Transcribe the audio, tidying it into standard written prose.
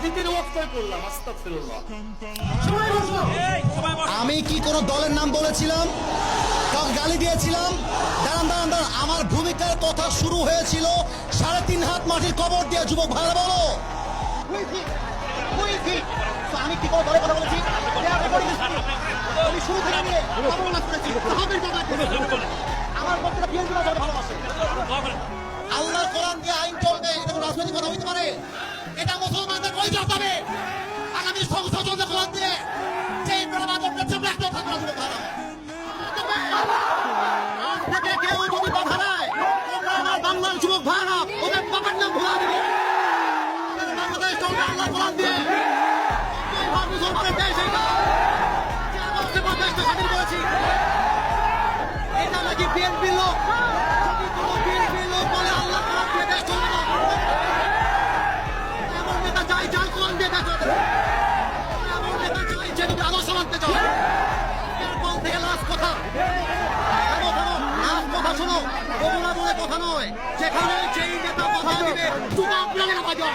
অতিথির ওয়াক্ফে করলাম, আস্তাগফিরুল্লাহ। আমি কি কোনো দলের নাম বলেছিলাম, কাউকে গালি দিয়েছিলাম? দাঁড়ান দাঁড়ান দাঁড়ান, আমার ভূমিকার কথা শুরু হয়েছিল 3.5 হাত মাটির কবর দিয়ে। যুবক ভাইরা বলো, আমি কি কোনো দলের কথা বলেছি? আমি শুরু থেকে নিয়ে আমার বক্তব্য বিএনপি ভালোবাসে। আল্লাহর কোরআন দিয়ে আইন চলবে, এটা কোনো রাজনৈতিক কথা হইতে পারে? এটা মুসলমানদের কই যাবে? আগামী সংসদ চলবে কোরআন দিয়ে। সেই প্রমাণের পেছনে একটা থাকবে না। কেউ যদি কথা নেয়, তোমরা আমার বাংলার যুবক ভাইরা ওদের বাবার নাম ভুলা দিবে। বাংলাদেশ চলবে আল্লাহ কোরআন দিয়ে। মুসলমানের দেশ এটা, দেশটা স্বাধীন করেছি। এটা নাকি বিএনপির লোক? যদি কোনো বিএনপির লোক বলে আল্লাহ কোরআন দিয়ে দেশ চলবে না, এমন নেতা চাই যার কোরআন দিয়ে দেশ চলবে। এমন নেতা চাই যে তুমি আদর্শ মানতে চাও। এরপর থেকে লাস্ট কথা, লাস্ট কথা শোনো, বগুড়া বলে কথা নয়। যেখানে যেই নেতা কথা দিবে তোমার প্রাণের বাজার।